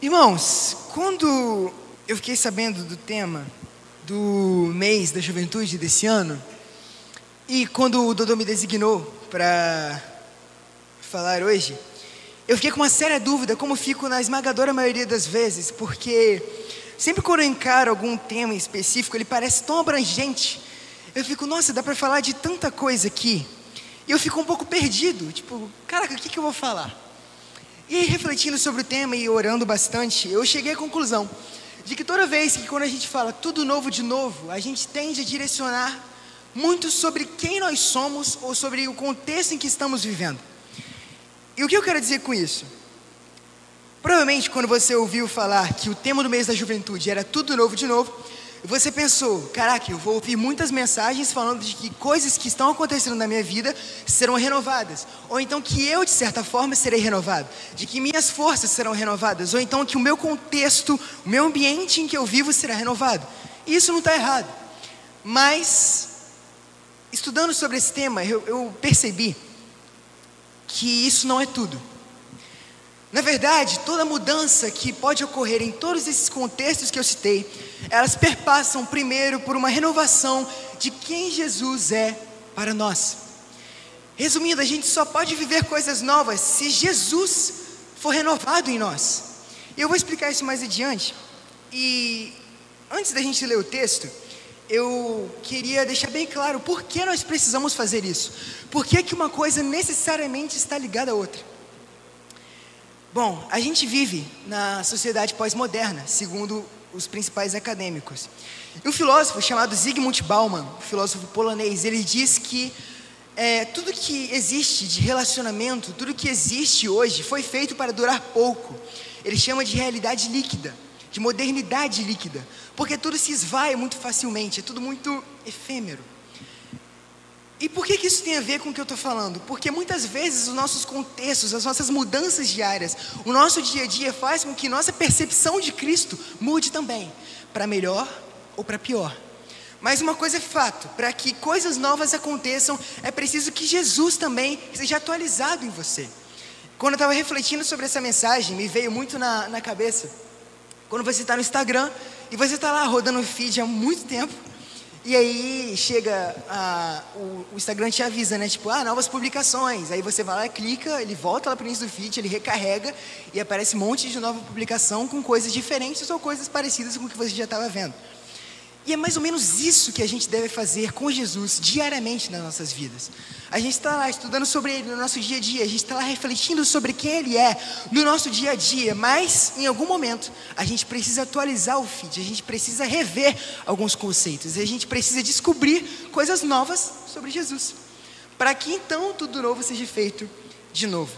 Irmãos, quando eu fiquei sabendo do tema do mês da juventude desse ano, e quando o Dodô me designou para falar hoje, eu fiquei com uma séria dúvida, como fico na esmagadora maioria das vezes, porque sempre quando eu encaro algum tema específico, ele parece tão abrangente, eu fico, nossa, dá para falar de tanta coisa aqui, e eu fico um pouco perdido, tipo, caraca, o que eu vou falar? E aí, refletindo sobre o tema e orando bastante, eu cheguei à conclusão de que toda vez que quando a gente fala tudo novo de novo, a gente tende a direcionar muito sobre quem nós somos ou sobre o contexto em que estamos vivendo. E o que eu quero dizer com isso? Provavelmente quando você ouviu falar que o tema do mês da juventude era tudo novo de novo, você pensou, caraca, eu vou ouvir muitas mensagens falando de que coisas que estão acontecendo na minha vida serão renovadas, ou então que eu, de certa forma, serei renovado, de que minhas forças serão renovadas, ou então que o meu contexto, o meu ambiente em que eu vivo será renovado. E isso não está errado, mas estudando sobre esse tema, eu percebi que isso não é tudo. Na verdade, toda mudança que pode ocorrer em todos esses contextos que eu citei, elas perpassam primeiro por uma renovação de quem Jesus é para nós. Resumindo, a gente só pode viver coisas novas se Jesus for renovado em nós. E eu vou explicar isso mais adiante. E antes da gente ler o texto, eu queria deixar bem claro por que nós precisamos fazer isso. Por que uma coisa necessariamente está ligada à outra. Bom, a gente vive na sociedade pós-moderna, segundo os principais acadêmicos. E um filósofo chamado Zygmunt Bauman, um filósofo polonês, ele diz que tudo que existe de relacionamento, tudo que existe hoje foi feito para durar pouco. Ele chama de realidade líquida, de modernidade líquida, porque tudo se esvai muito facilmente, é tudo muito efêmero. E por que isso tem a ver com o que eu estou falando? Porque muitas vezes os nossos contextos, as nossas mudanças diárias, o nosso dia a dia faz com que nossa percepção de Cristo mude também, para melhor ou para pior. Mas uma coisa é fato, para que coisas novas aconteçam, é preciso que Jesus também seja atualizado em você. Quando eu estava refletindo sobre essa mensagem, me veio muito na cabeça, quando você está no Instagram, e você está lá rodando o feed há muito tempo, e aí chega, o Instagram te avisa, né? Tipo, novas publicações. Aí você vai lá, clica, ele volta lá para o início do feed, ele recarrega e aparece um monte de nova publicação com coisas diferentes ou coisas parecidas com o que você já estava vendo. E é mais ou menos isso que a gente deve fazer com Jesus diariamente nas nossas vidas. A gente está lá estudando sobre Ele no nosso dia a dia, a gente está lá refletindo sobre quem Ele é no nosso dia a dia, mas em algum momento a gente precisa atualizar o feed, a gente precisa rever alguns conceitos, a gente precisa descobrir coisas novas sobre Jesus, para que então tudo novo seja feito de novo.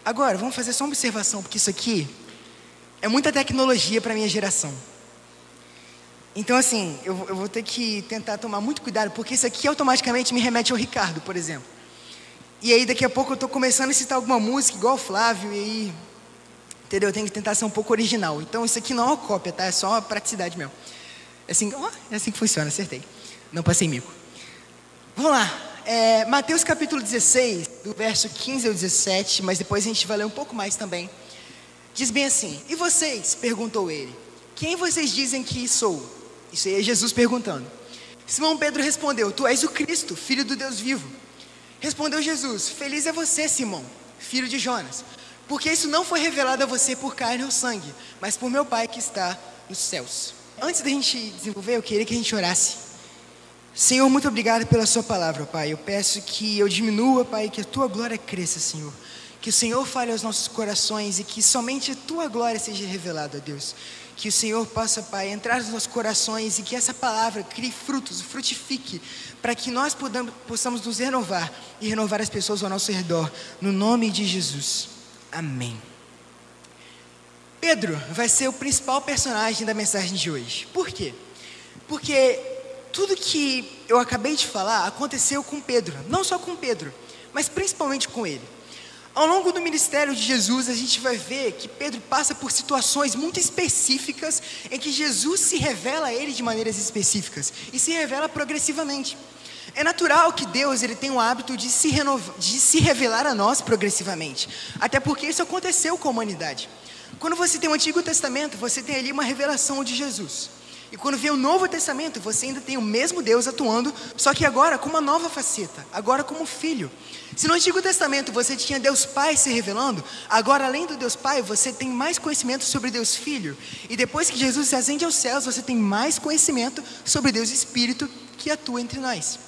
Agora, vamos fazer só uma observação, porque isso aqui é muita tecnologia para a minha geração. Então assim, eu vou ter que tentar tomar muito cuidado, porque isso aqui automaticamente me remete ao Ricardo, por exemplo. E aí daqui a pouco eu estou começando a citar alguma música igual o Flávio, e aí, entendeu? Eu tenho que tentar ser um pouco original. Então isso aqui não é uma cópia, tá? É só uma praticidade mesmo. É assim que funciona, acertei. Não passei mico. Vamos lá. Mateus capítulo 16, do verso 15 ao 17, mas depois a gente vai ler um pouco mais também. Diz bem assim: E vocês? Perguntou ele. Quem vocês dizem que sou? Isso aí é Jesus perguntando. Simão Pedro respondeu: Tu és o Cristo, filho do Deus vivo. Respondeu Jesus: Feliz é você, Simão, filho de Jonas, porque isso não foi revelado a você por carne ou sangue, mas por meu Pai que está nos céus. Antes da gente desenvolver, eu queria que a gente orasse. Senhor, muito obrigado pela sua palavra, Pai. Eu peço que eu diminua, Pai, que a tua glória cresça, Senhor. Que o Senhor fale aos nossos corações e que somente a tua glória seja revelada, Deus. Que o Senhor possa, Pai, entrar nos nossos corações e que essa palavra crie frutos, frutifique, para que nós possamos nos renovar e renovar as pessoas ao nosso redor, no nome de Jesus. Amém. Pedro vai ser o principal personagem da mensagem de hoje. Por quê? Porque tudo que eu acabei de falar aconteceu com Pedro, não só com Pedro, mas principalmente com ele. Ao longo do ministério de Jesus, a gente vai ver que Pedro passa por situações muito específicas em que Jesus se revela a ele de maneiras específicas e se revela progressivamente. É natural que Deus ele tenha o hábito de se revelar a nós progressivamente, até porque isso aconteceu com a humanidade. Quando você tem o Antigo Testamento, você tem ali uma revelação de Jesus. E quando vem o Novo Testamento, você ainda tem o mesmo Deus atuando, só que agora com uma nova faceta, agora como filho. Se no Antigo Testamento você tinha Deus Pai se revelando, agora além do Deus Pai, você tem mais conhecimento sobre Deus Filho. E depois que Jesus se ascende aos céus, você tem mais conhecimento sobre Deus Espírito que atua entre nós.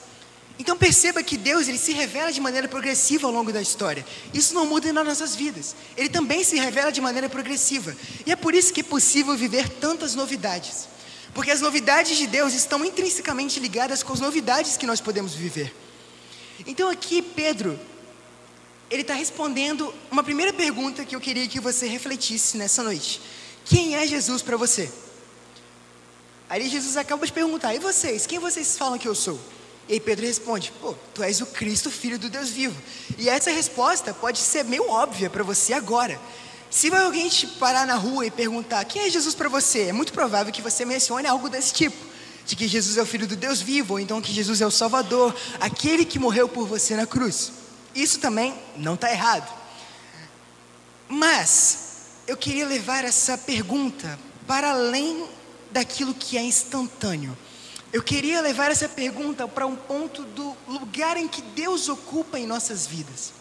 Então perceba que Deus, ele se revela de maneira progressiva ao longo da história. Isso não muda nas nossas vidas. Ele também se revela de maneira progressiva. E é por isso que é possível viver tantas novidades. Porque as novidades de Deus estão intrinsecamente ligadas com as novidades que nós podemos viver. Então aqui Pedro, ele está respondendo uma primeira pergunta que eu queria que você refletisse nessa noite. Quem é Jesus para você? Aí Jesus acaba de perguntar, e vocês? Quem vocês falam que eu sou? E aí Pedro responde, tu és o Cristo, Filho do Deus vivo. E essa resposta pode ser meio óbvia para você agora. Se vai alguém te parar na rua e perguntar, quem é Jesus para você? É muito provável que você mencione algo desse tipo. De que Jesus é o Filho do Deus vivo, ou então que Jesus é o Salvador, aquele que morreu por você na cruz. Isso também não está errado. Mas eu queria levar essa pergunta para além daquilo que é instantâneo. Eu queria levar essa pergunta para um ponto do lugar em que Deus ocupa em nossas vidas.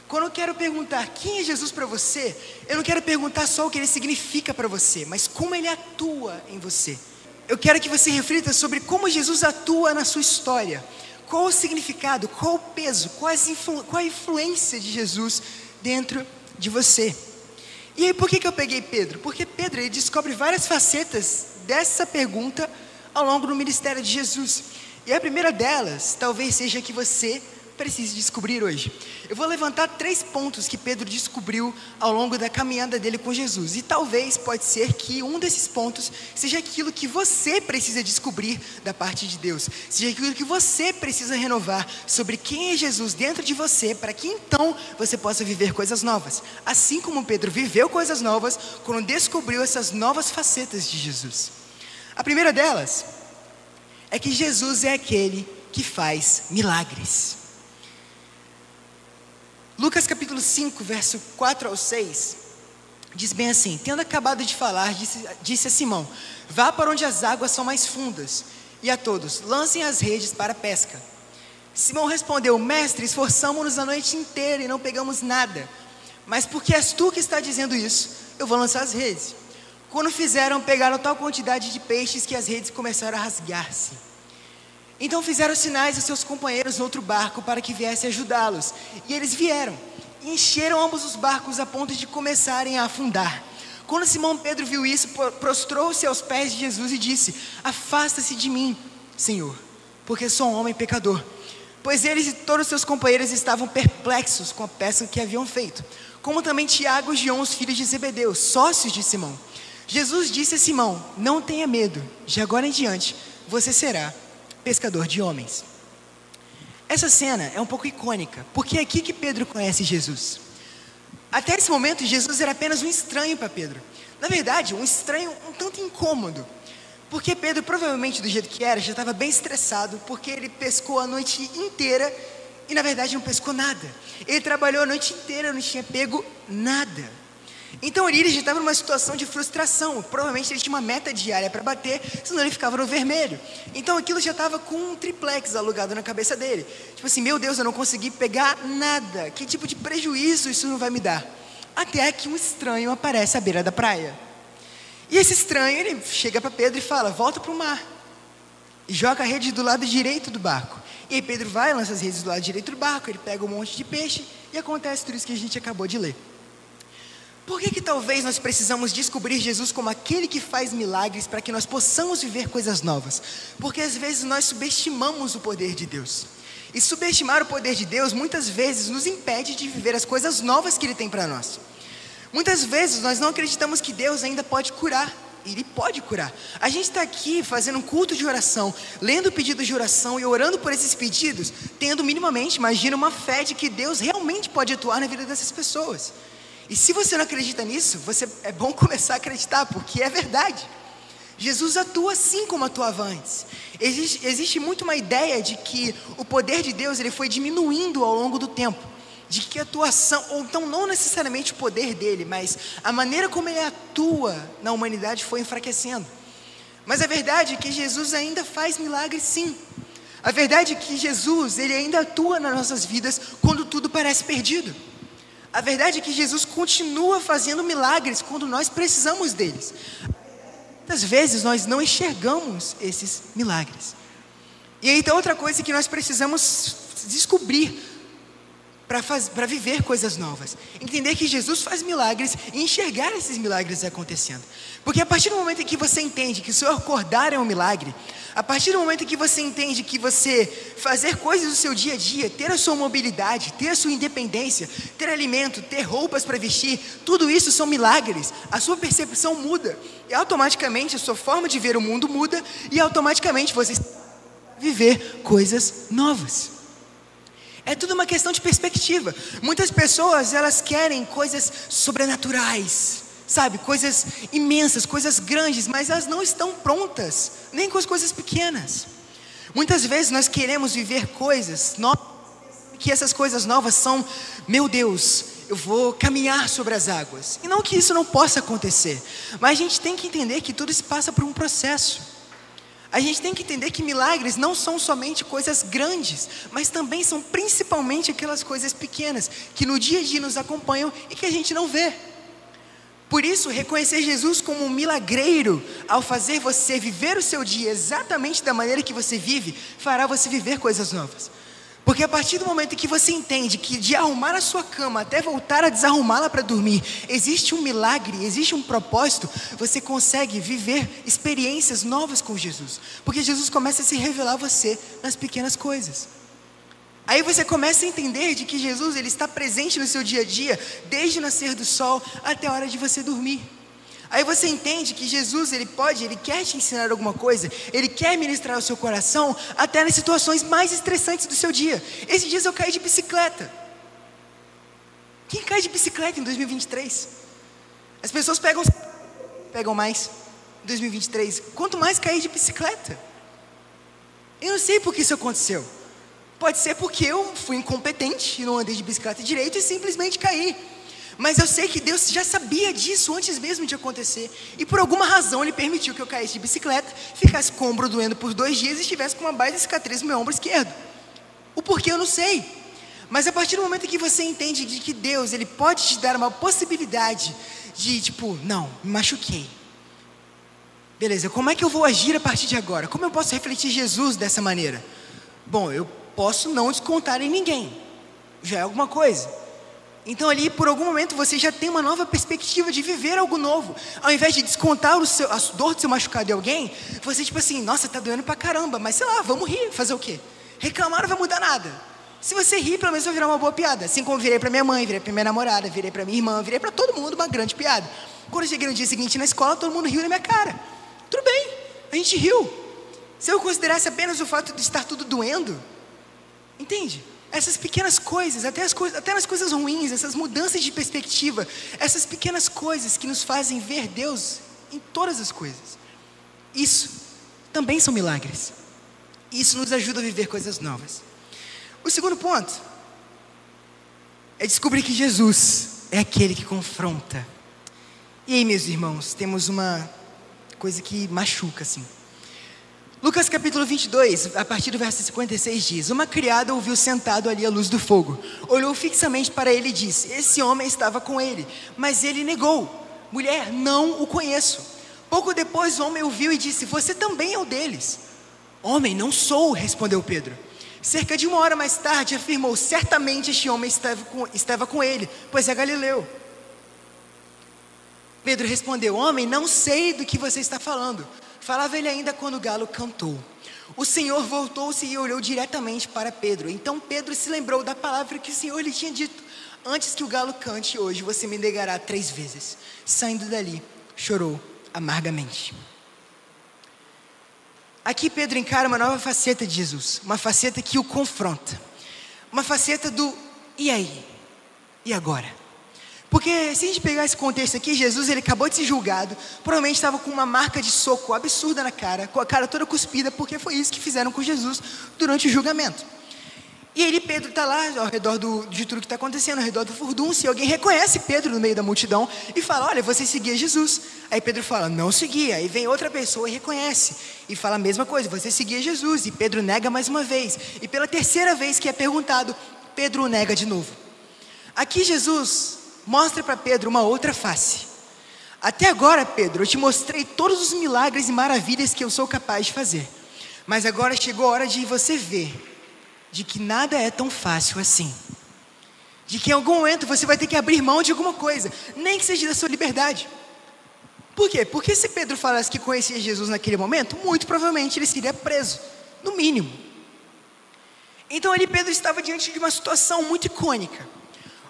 Quando eu quero perguntar quem é Jesus para você, eu não quero perguntar só o que ele significa para você, mas como ele atua em você. Eu quero que você reflita sobre como Jesus atua na sua história. Qual o significado, qual o peso, qual a influência de Jesus dentro de você. E aí por que eu peguei Pedro? Porque Pedro, ele descobre várias facetas dessa pergunta ao longo do ministério de Jesus. E a primeira delas, talvez seja que você precise descobrir hoje. Eu vou levantar 3 pontos que Pedro descobriu ao longo da caminhada dele com Jesus. E talvez pode ser que um desses pontos seja aquilo que você precisa descobrir da parte de Deus. Seja aquilo que você precisa renovar sobre quem é Jesus dentro de você, para que então você possa viver coisas novas. Assim como Pedro viveu coisas novas quando descobriu essas novas facetas de Jesus. A primeira delas é que Jesus é aquele que faz milagres. Lucas capítulo 5, verso 4 ao 6, diz bem assim: tendo acabado de falar, disse a Simão, vá para onde as águas são mais fundas, e a todos, lancem as redes para a pesca. Simão respondeu, mestre, esforçamo-nos a noite inteira e não pegamos nada, mas porque és tu que está dizendo isso, eu vou lançar as redes. Quando fizeram, pegaram tal quantidade de peixes que as redes começaram a rasgar-se. Então fizeram sinais a seus companheiros no outro barco para que viessem ajudá-los. E eles vieram, e encheram ambos os barcos a ponto de começarem a afundar. Quando Simão Pedro viu isso, prostrou-se aos pés de Jesus e disse, afasta-se de mim, Senhor, porque sou um homem pecador. Pois eles e todos os seus companheiros estavam perplexos com a pesca que haviam feito, como também Tiago e João, os filhos de Zebedeu, sócios de Simão. Jesus disse a Simão, não tenha medo, de agora em diante você será pescador de homens. Essa cena é um pouco icônica, porque é aqui que Pedro conhece Jesus. Até esse momento, Jesus era apenas um estranho para Pedro. Na verdade, um estranho um tanto incômodo, porque Pedro, provavelmente do jeito que era, já estava bem estressado, porque ele pescou a noite inteira e na verdade não pescou nada. Ele trabalhou a noite inteira, não tinha pego nada. Então ele já estava numa situação de frustração. Provavelmente ele tinha uma meta diária para bater, senão ele ficava no vermelho. Então aquilo já estava com um triplex alugado na cabeça dele. Tipo assim, meu Deus, eu não consegui pegar nada. Que tipo de prejuízo isso não vai me dar? Até que um estranho aparece à beira da praia. E esse estranho, ele chega para Pedro e fala, volta para o mar. E joga a rede do lado direito do barco. E aí Pedro vai, lança as redes do lado direito do barco, ele pega um monte de peixe e acontece tudo isso que a gente acabou de ler. Por que talvez nós precisamos descobrir Jesus como aquele que faz milagres para que nós possamos viver coisas novas? Porque às vezes nós subestimamos o poder de Deus. E subestimar o poder de Deus muitas vezes nos impede de viver as coisas novas que Ele tem para nós. Muitas vezes nós não acreditamos que Deus ainda pode curar. Ele pode curar. A gente está aqui fazendo um culto de oração, lendo pedidos de oração e orando por esses pedidos, tendo minimamente, imagina, uma fé de que Deus realmente pode atuar na vida dessas pessoas. E se você não acredita nisso, é bom começar a acreditar, porque é verdade. Jesus atua assim como atuava antes. Existe muito uma ideia de que o poder de Deus ele foi diminuindo ao longo do tempo. de que a atuação, ou então não necessariamente o poder dele, mas a maneira como ele atua na humanidade foi enfraquecendo. Mas a verdade é que Jesus ainda faz milagres, sim. A verdade é que Jesus, ele ainda atua nas nossas vidas quando tudo parece perdido. A verdade é que Jesus continua fazendo milagres quando nós precisamos deles. Muitas vezes nós não enxergamos esses milagres. E aí tem outra coisa que nós precisamos descobrir para viver coisas novas. Entender que Jesus faz milagres e enxergar esses milagres acontecendo. Porque a partir do momento em que você entende que o seu acordar é um milagre, a partir do momento em que você entende que você fazer coisas do seu dia a dia, ter a sua mobilidade, ter a sua independência, ter alimento, ter roupas para vestir, tudo isso são milagres. A sua percepção muda e automaticamente a sua forma de ver o mundo muda e automaticamente você viver coisas novas. É tudo uma questão de perspectiva. Muitas pessoas, elas querem coisas sobrenaturais, sabe? Coisas imensas, coisas grandes, mas elas não estão prontas, nem com as coisas pequenas. Muitas vezes nós queremos viver coisas novas, que essas coisas novas são, meu Deus, eu vou caminhar sobre as águas. E não que isso não possa acontecer, mas a gente tem que entender que tudo se passa por um processo. A gente tem que entender que milagres não são somente coisas grandes, mas também são principalmente aquelas coisas pequenas, que no dia a dia nos acompanham e que a gente não vê. Por isso, reconhecer Jesus como um milagreiro, ao fazer você viver o seu dia exatamente da maneira que você vive, fará você viver coisas novas. Porque a partir do momento que você entende que de arrumar a sua cama até voltar a desarrumá-la para dormir, existe um milagre, existe um propósito, você consegue viver experiências novas com Jesus. Porque Jesus começa a se revelar a você nas pequenas coisas. Aí você começa a entender de que Jesus, ele está presente no seu dia a dia, desde o nascer do sol até a hora de você dormir. Aí você entende que Jesus, ele quer te ensinar alguma coisa, ele quer ministrar o seu coração, até nas situações mais estressantes do seu dia. Esses dias eu caí de bicicleta. Quem cai de bicicleta em 2023? As pessoas pegam mais em 2023. Quanto mais cair de bicicleta. Eu não sei por que isso aconteceu. Pode ser porque eu fui incompetente e não andei de bicicleta direito e simplesmente caí. Mas eu sei que Deus já sabia disso antes mesmo de acontecer. E por alguma razão Ele permitiu que eu caísse de bicicleta, ficasse com o ombro doendo por 2 dias e estivesse com uma baita cicatriz no meu ombro esquerdo. O porquê eu não sei. Mas a partir do momento que você entende de que Deus, Ele pode te dar uma possibilidade de não, me machuquei. Beleza, como é que eu vou agir a partir de agora? Como eu posso refletir Jesus dessa maneira? Bom, eu posso não descontar em ninguém. Já é alguma coisa. Então ali, por algum momento, você já tem uma nova perspectiva de viver algo novo. Ao invés de descontar a dor do seu machucado em alguém, você nossa, tá doendo pra caramba, mas sei lá, vamos rir, fazer o quê? Reclamar não vai mudar nada. Se você rir, pelo menos vai virar uma boa piada. Assim como virei pra minha mãe, virei pra minha namorada, virei pra minha irmã, virei pra todo mundo uma grande piada. Quando eu cheguei no dia seguinte na escola, todo mundo riu na minha cara. Tudo bem, a gente riu. Se eu considerasse apenas o fato de estar tudo doendo, entende? Essas pequenas coisas, até nas coisas ruins, essas mudanças de perspectiva, essas pequenas coisas que nos fazem ver Deus em todas as coisas. Isso também são milagres. Isso nos ajuda a viver coisas novas. O segundo ponto é descobrir que Jesus é aquele que confronta. E aí, meus irmãos, temos uma coisa que machuca assim. Lucas capítulo 22, a partir do verso 56 diz: uma criada ouviu sentado ali à luz do fogo, olhou fixamente para ele e disse: esse homem estava com ele. Mas ele negou: mulher, não o conheço. Pouco depois o homem o viu e disse: você também é um deles. Homem, não sou, respondeu Pedro. Cerca de 1 hora mais tarde afirmou: certamente este homem estava com ele, pois é galileu. Pedro respondeu: homem, não sei do que você está falando. Falava ele ainda quando o galo cantou. O Senhor voltou-se e olhou diretamente para Pedro. Então Pedro se lembrou da palavra que o Senhor lhe tinha dito: antes que o galo cante hoje, você me negará 3 vezes. Saindo dali, chorou amargamente. Aqui Pedro encara uma nova faceta de Jesus, uma faceta que o confronta, uma faceta do e aí? E agora? Porque se a gente pegar esse contexto aqui, Jesus, ele acabou de ser julgado, provavelmente estava com uma marca de soco absurda na cara, com a cara toda cuspida, porque foi isso que fizeram com Jesus durante o julgamento. E ele, Pedro está lá ao redor de tudo que está acontecendo, ao redor do furdúncio, e alguém reconhece Pedro no meio da multidão e fala: olha, você seguia Jesus. Aí Pedro fala: não seguia. Aí vem outra pessoa e reconhece e fala a mesma coisa: você seguia Jesus. E Pedro nega mais uma vez, e pela terceira vez que é perguntado, Pedro o nega de novo. Aqui Jesus mostra para Pedro uma outra face. Até agora, Pedro, eu te mostrei todos os milagres e maravilhas que eu sou capaz de fazer, mas agora chegou a hora de você ver de que nada é tão fácil assim, de que em algum momento você vai ter que abrir mão de alguma coisa, nem que seja da sua liberdade. Por quê? Porque se Pedro falasse que conhecia Jesus naquele momento, muito provavelmente ele seria preso, no mínimo. Então ali Pedro estava diante de uma situação muito icônica.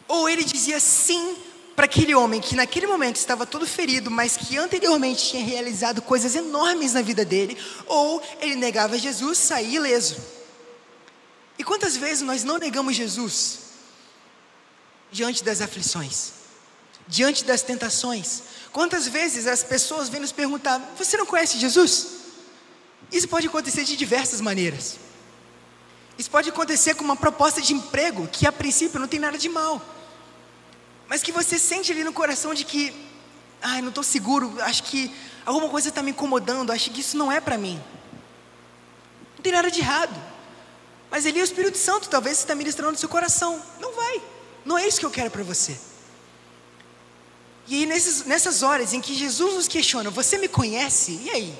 Ou ele dizia sim para aquele homem que naquele momento estava todo ferido, mas que anteriormente tinha realizado coisas enormes na vida dele, ou ele negava Jesus, saía ileso. E quantas vezes nós não negamos Jesus diante das aflições, diante das tentações? Quantas vezes as pessoas vêm nos perguntar: você não conhece Jesus? Isso pode acontecer de diversas maneiras. Isso pode acontecer com uma proposta de emprego que a princípio não tem nada de mal, mas que você sente ali no coração de que não estou seguro, acho que alguma coisa está me incomodando, acho que isso não é para mim. Não tem nada de errado, mas ali o Espírito Santo talvez está ministrando no seu coração: não é isso que eu quero para você. E aí nessas horas em que Jesus nos questiona: você me conhece? E aí?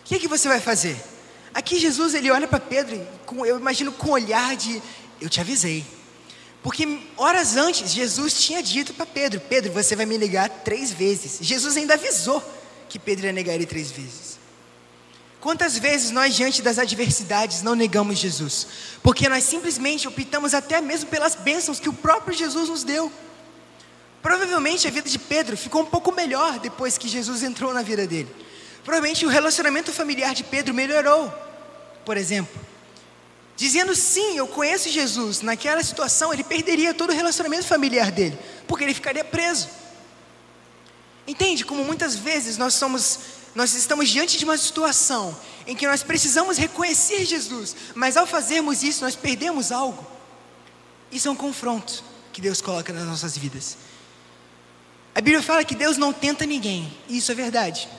O que é que você vai fazer? Aqui Jesus ele olha para Pedro, eu imagino com o olhar de: eu te avisei. Porque horas antes Jesus tinha dito para Pedro: Pedro, você vai me negar 3 vezes. Jesus ainda avisou que Pedro ia negar ele 3 vezes. Quantas vezes nós diante das adversidades não negamos Jesus? Porque nós simplesmente optamos até mesmo pelas bênçãos que o próprio Jesus nos deu. Provavelmente a vida de Pedro ficou um pouco melhor depois que Jesus entrou na vida dele. Provavelmente o relacionamento familiar de Pedro melhorou, por exemplo. Dizendo sim, eu conheço Jesus, naquela situação ele perderia todo o relacionamento familiar dele, porque ele ficaria preso. Entende como muitas vezes nós estamos diante de uma situação em que nós precisamos reconhecer Jesus, mas ao fazermos isso nós perdemos algo. Isso é um confronto que Deus coloca nas nossas vidas. A Bíblia fala que Deus não tenta ninguém, e isso é verdade.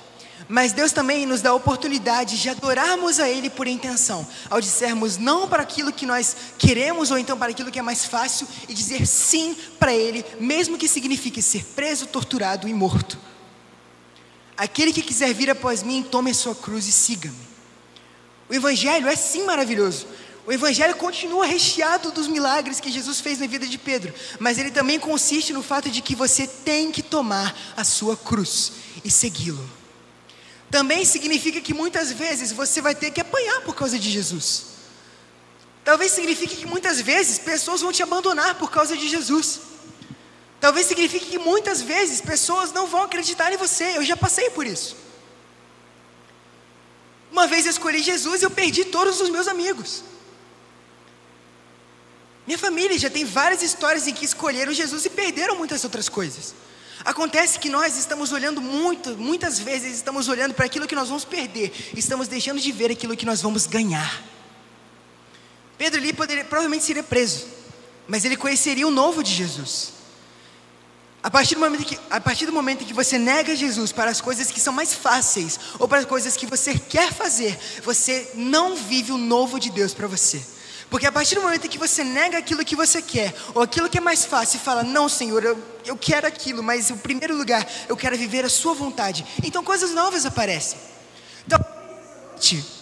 Mas Deus também nos dá a oportunidade de adorarmos a Ele por intenção, ao dissermos não para aquilo que nós queremos, ou então para aquilo que é mais fácil, e dizer sim para Ele, mesmo que signifique ser preso, torturado e morto. Aquele que quiser vir após mim, tome a sua cruz e siga-me. O Evangelho é sim maravilhoso. O Evangelho continua recheado dos milagres que Jesus fez na vida de Pedro, mas ele também consiste no fato de que você tem que tomar a sua cruz e segui-lo. Também significa que muitas vezes você vai ter que apanhar por causa de Jesus. Talvez signifique que muitas vezes pessoas vão te abandonar por causa de Jesus. Talvez signifique que muitas vezes pessoas não vão acreditar em você. Eu já passei por isso. Uma vez eu escolhi Jesus e eu perdi todos os meus amigos. Minha família já tem várias histórias em que escolheram Jesus e perderam muitas outras coisas. Acontece que nós estamos olhando muitas vezes estamos olhando para aquilo que nós vamos perder, estamos deixando de ver aquilo que nós vamos ganhar. Pedro ali provavelmente seria preso, mas ele conheceria o novo de Jesus. A partir do momento em que você nega Jesus para as coisas que são mais fáceis, ou para as coisas que você quer fazer, você não vive o novo de Deus para você. Porque a partir do momento em que você nega aquilo que você quer, ou aquilo que é mais fácil, e fala: não, Senhor, eu quero aquilo, mas em primeiro lugar, eu quero viver a sua vontade. Então coisas novas aparecem. Então,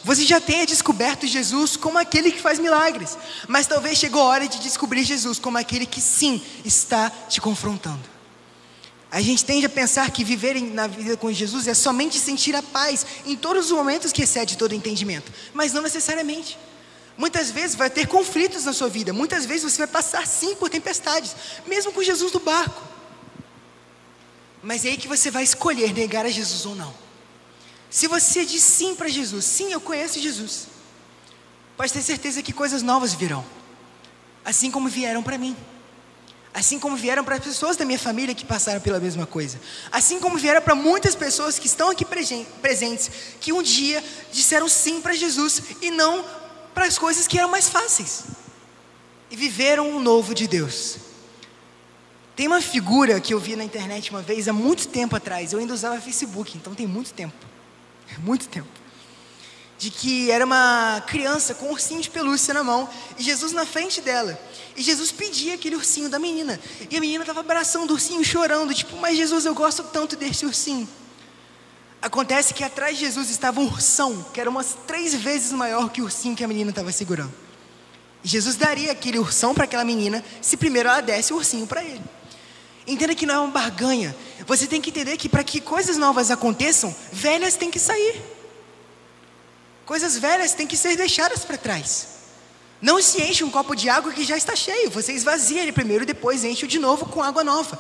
você já tenha descoberto Jesus como aquele que faz milagres, mas talvez chegou a hora de descobrir Jesus como aquele que sim, está te confrontando. A gente tende a pensar que viver na vida com Jesus é somente sentir a paz em todos os momentos que excede todo entendimento, mas não necessariamente. Muitas vezes vai ter conflitos na sua vida, muitas vezes você vai passar sim por tempestades, mesmo com Jesus no barco. Mas é aí que você vai escolher negar a Jesus ou não. Se você diz sim para Jesus, sim, eu conheço Jesus, pode ter certeza que coisas novas virão, assim como vieram para mim, assim como vieram para as pessoas da minha família que passaram pela mesma coisa, assim como vieram para muitas pessoas que estão aqui presentes, que um dia disseram sim para Jesus e não para as coisas que eram mais fáceis. e viveram o novo de Deus. Tem uma figura que eu vi na internet uma vez, há muito tempo atrás, eu ainda usava Facebook, então tem muito tempo, de que era uma criança com um ursinho de pelúcia na mão, e Jesus na frente dela, e Jesus pedia aquele ursinho da menina, e a menina estava abraçando o ursinho, chorando, tipo, mas Jesus, eu gosto tanto desse ursinho. Acontece que atrás de Jesus estava um ursão, que era umas 3 vezes maior que o ursinho que a menina estava segurando. E Jesus daria aquele ursão para aquela menina, se primeiro ela desse o ursinho para ele. Entenda que não é uma barganha. Você tem que entender que para que coisas novas aconteçam, velhas têm que sair. Coisas velhas têm que ser deixadas para trás. Não se enche um copo de água que já está cheio. Você esvazia ele primeiro e depois enche-o de novo com água nova.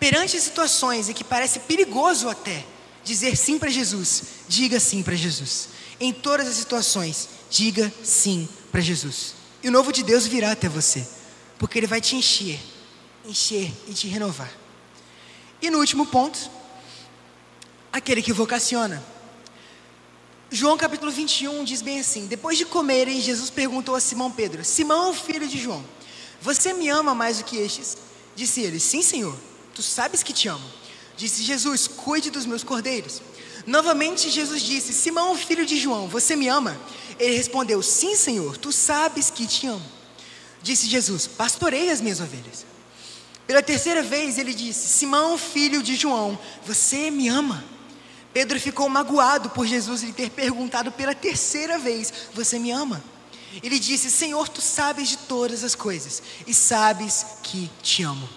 Perante situações em que parece perigoso até dizer sim para Jesus, diga sim para Jesus. Em todas as situações, diga sim para Jesus. E o novo de Deus virá até você, porque Ele vai te encher e te renovar. E no último ponto, aquele que vocaciona. João capítulo 21 diz bem assim: depois de comerem, Jesus perguntou a Simão Pedro: Simão, filho de João, você me ama mais do que estes? Disse ele: sim, Senhor, tu sabes que te amo. Disse Jesus: cuide dos meus cordeiros. Novamente Jesus disse: Simão, filho de João, você me ama? Ele respondeu: sim, Senhor, tu sabes que te amo. Disse Jesus: pastorei as minhas ovelhas. Pela terceira vez ele disse: Simão, filho de João, você me ama? Pedro ficou magoado por Jesus lhe ter perguntado pela terceira vez: você me ama? Ele disse: Senhor, tu sabes de todas as coisas e sabes que te amo.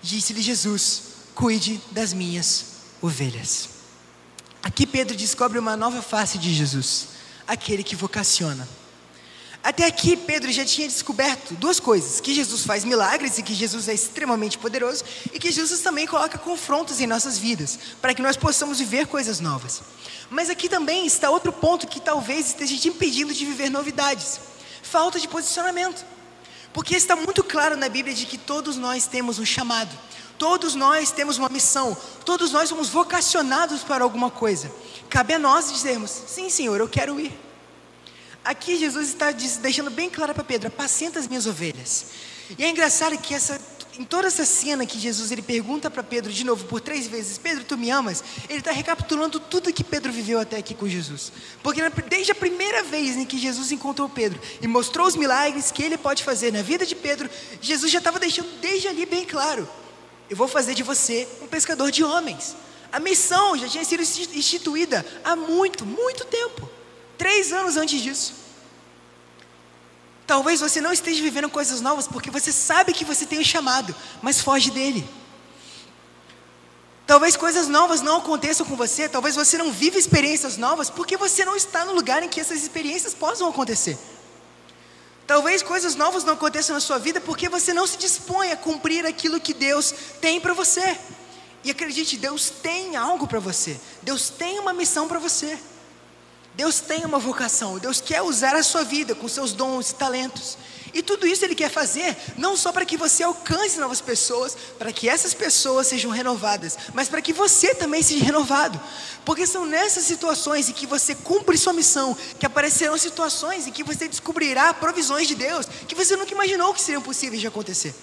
Disse-lhe Jesus: cuide das minhas ovelhas. Aqui Pedro descobre uma nova face de Jesus, aquele que vocaciona. Até aqui Pedro já tinha descoberto 2 coisas: que Jesus faz milagres e que Jesus é extremamente poderoso, e que Jesus também coloca confrontos em nossas vidas, para que nós possamos viver coisas novas. Mas aqui também está outro ponto que talvez esteja te impedindo de viver novidades: falta de posicionamento. Porque está muito claro na Bíblia de que todos nós temos um chamado, todos nós temos uma missão, todos nós somos vocacionados para alguma coisa. Cabe a nós dizermos: sim, Senhor, eu quero ir. Aqui Jesus está deixando bem claro para Pedro: apacenta as minhas ovelhas. E é engraçado que em toda essa cena que Jesus ele pergunta para Pedro de novo por 3 vezes: Pedro, tu me amas? Ele está recapitulando tudo que Pedro viveu até aqui com Jesus. Porque desde a primeira vez em que Jesus encontrou Pedro e mostrou os milagres que ele pode fazer na vida de Pedro, Jesus já estava deixando desde ali bem claro: eu vou fazer de você um pescador de homens. A missão já tinha sido instituída há muito tempo, 3 anos antes disso. Talvez você não esteja vivendo coisas novas porque você sabe que você tem um chamado, mas foge dele. Talvez coisas novas não aconteçam com você, talvez você não viva experiências novas porque você não está no lugar em que essas experiências possam acontecer. Talvez coisas novas não aconteçam na sua vida porque você não se dispõe a cumprir aquilo que Deus tem para você. E acredite, Deus tem algo para você, Deus tem uma missão para você. Deus tem uma vocação, Deus quer usar a sua vida com seus dons e talentos. E tudo isso Ele quer fazer, não só para que você alcance novas pessoas, para que essas pessoas sejam renovadas, mas para que você também seja renovado. Porque são nessas situações em que você cumpre sua missão, que aparecerão situações em que você descobrirá provisões de Deus, que você nunca imaginou que seriam possíveis de acontecer.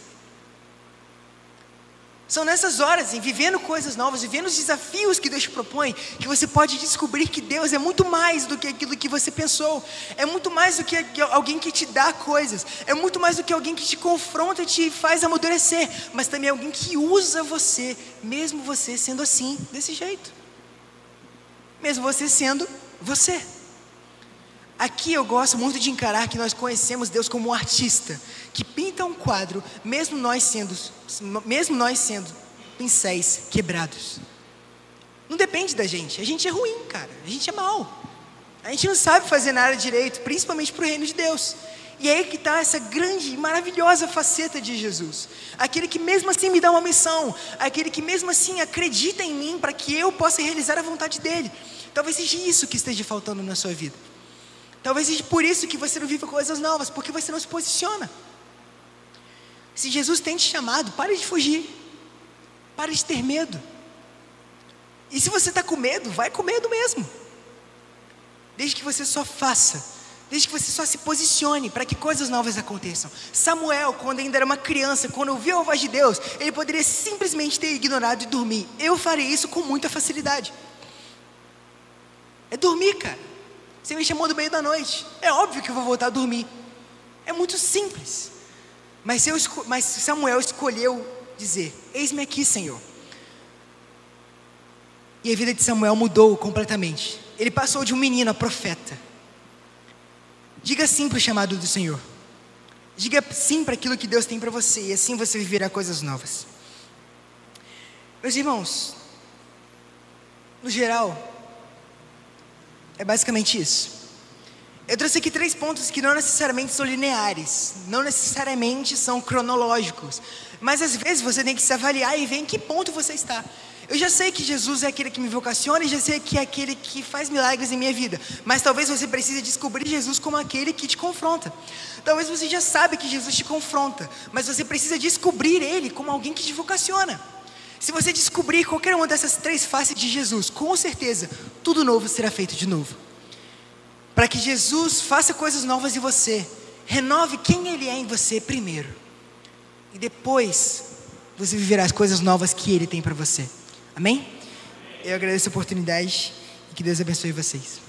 São nessas horas, em vivendo coisas novas, vivendo os desafios que Deus te propõe, que você pode descobrir que Deus é muito mais do que aquilo que você pensou. É muito mais do que alguém que te dá coisas. É muito mais do que alguém que te confronta e te faz amadurecer. Mas também é alguém que usa você, mesmo você sendo assim, desse jeito. Mesmo você sendo você. Aqui eu gosto muito de encarar que nós conhecemos Deus como um artista que pinta um quadro, mesmo nós sendo pincéis quebrados. Não depende da gente. A gente é ruim, cara. A gente é mau. A gente não sabe fazer nada direito, principalmente para o reino de Deus. E é aí que está essa grande e maravilhosa faceta de Jesus. Aquele que mesmo assim me dá uma missão. Aquele que mesmo assim acredita em mim para que eu possa realizar a vontade dele. Talvez seja isso que esteja faltando na sua vida. Talvez seja por isso que você não vive coisas novas, porque você não se posiciona. Se Jesus tem te chamado, pare de fugir. Pare de ter medo. E se você está com medo, vai com medo mesmo. Desde que você só faça desde que você só se posicione para que coisas novas aconteçam. Samuel, quando ainda era uma criança, quando ouviu a voz de Deus, ele poderia simplesmente ter ignorado e dormir. Eu farei isso com muita facilidade. É dormir, cara. Você me chamou do meio da noite, é óbvio que eu vou voltar a dormir. É muito simples. Mas Samuel escolheu dizer: eis-me aqui, Senhor. E a vida de Samuel mudou completamente. Ele passou de um menino a profeta. Diga sim para o chamado do Senhor. Diga sim para aquilo que Deus tem para você, e assim você viverá coisas novas. Meus irmãos, no geral, é basicamente isso. Eu trouxe aqui 3 pontos que não necessariamente são lineares, não necessariamente são cronológicos, mas às vezes você tem que se avaliar e ver em que ponto você está. Eu já sei que Jesus é aquele que me vocaciona e já sei que é aquele que faz milagres em minha vida, mas talvez você precise descobrir Jesus como aquele que te confronta. Talvez você já sabe que Jesus te confronta, mas você precisa descobrir Ele como alguém que te vocaciona. Se você descobrir qualquer uma dessas 3 faces de Jesus, com certeza, tudo novo será feito de novo. Para que Jesus faça coisas novas em você, renove quem Ele é em você primeiro. E depois, você viverá as coisas novas que Ele tem para você. Amém? Eu agradeço a oportunidade e que Deus abençoe vocês.